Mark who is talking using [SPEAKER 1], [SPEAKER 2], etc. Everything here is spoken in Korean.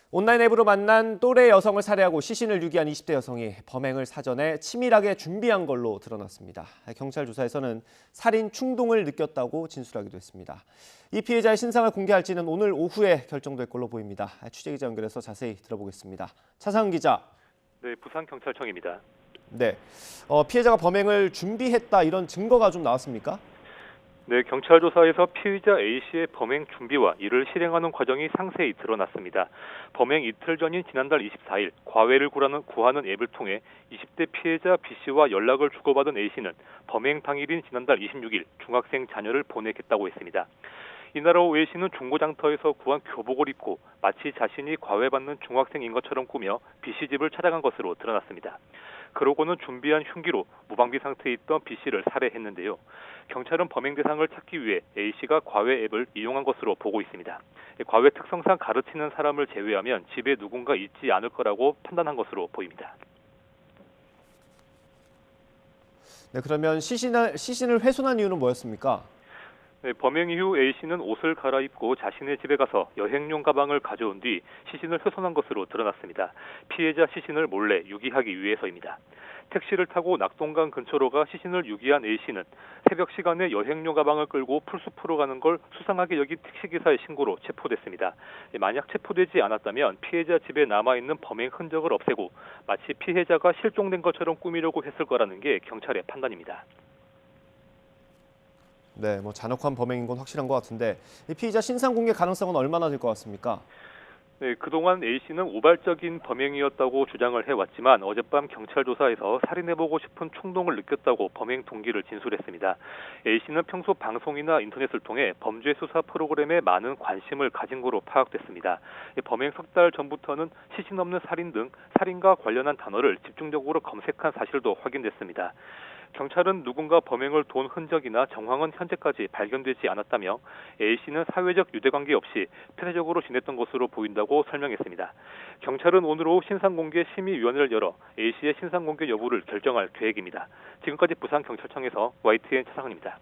[SPEAKER 1] 온라인 앱으로 만난 또래 여성을 살해하고 시신을 유기한 20대 여성이 범행을 사전에 치밀하게 준비한 걸로 드러났습니다. 경찰 조사에서는 살인 충동을 느꼈다고 진술하기도 했습니다. 이 피해자의 신상을 공개할지는 오늘 오후에 결정될 걸로 보입니다. 취재기자 연결해서 자세히 들어보겠습니다. 차상은 기자.
[SPEAKER 2] 네, 부산경찰청입니다.
[SPEAKER 1] 네, 피해자가 범행을 준비했다 이런 증거가 좀 나왔습니까?
[SPEAKER 2] 네, 경찰 조사에서 피의자 A씨의 범행 준비와 이를 실행하는 과정이 상세히 드러났습니다. 범행 이틀 전인 지난달 24일 과외를 구하는 앱을 통해 20대 피해자 B씨와 연락을 주고받은 A씨는 범행 당일인 지난달 26일 중학생 자녀를 보내겠다고 했습니다. 이날 오후 A씨는 중고장터에서 구한 교복을 입고 마치 자신이 과외받는 중학생인 것처럼 꾸며 B씨 집을 찾아간 것으로 드러났습니다. 그러고는 준비한 흉기로 무방비 상태에 있던 B씨를 살해했는데요. 경찰은 범행 대상을 찾기 위해 A씨가 과외 앱을 이용한 것으로 보고 있습니다. 과외 특성상 가르치는 사람을 제외하면 집에 누군가 있지 않을 거라고 판단한 것으로 보입니다.
[SPEAKER 1] 네, 그러면 시신을 훼손한 이유는 뭐였습니까?
[SPEAKER 2] 네, 범행 이후 A씨는 옷을 갈아입고 자신의 집에 가서 여행용 가방을 가져온 뒤 시신을 훼손한 것으로 드러났습니다. 피해자 시신을 몰래 유기하기 위해서입니다. 택시를 타고 낙동강 근처로 가 시신을 유기한 A씨는 새벽 시간에 여행용 가방을 끌고 풀숲으로 가는 걸 수상하게 여긴 택시기사의 신고로 체포됐습니다. 만약 체포되지 않았다면 피해자 집에 남아있는 범행 흔적을 없애고 마치 피해자가 실종된 것처럼 꾸미려고 했을 거라는 게 경찰의 판단입니다.
[SPEAKER 1] 네, 잔혹한 범행인 건 확실한 것 같은데 이 피의자 신상 공개 가능성은 얼마나 될 것 같습니까?
[SPEAKER 2] 네, 그동안 A씨는 우발적인 범행이었다고 주장을 해왔지만 어젯밤 경찰 조사에서 살인해보고 싶은 충동을 느꼈다고 범행 동기를 진술했습니다. A씨는 평소 방송이나 인터넷을 통해 범죄 수사 프로그램에 많은 관심을 가진 거로 파악됐습니다. 범행 석 달 전부터는 시신 없는 살인 등 살인과 관련한 단어를 집중적으로 검색한 사실도 확인됐습니다. 경찰은 누군가 범행을 돈 흔적이나 정황은 현재까지 발견되지 않았다며 A씨는 사회적 유대관계 없이 폐쇄적으로 지냈던 것으로 보인다고 설명했습니다. 경찰은 오늘 오후 신상공개 심의위원회를 열어 A씨의 신상공개 여부를 결정할 계획입니다. 지금까지 부산경찰청에서 YTN 차상은입니다.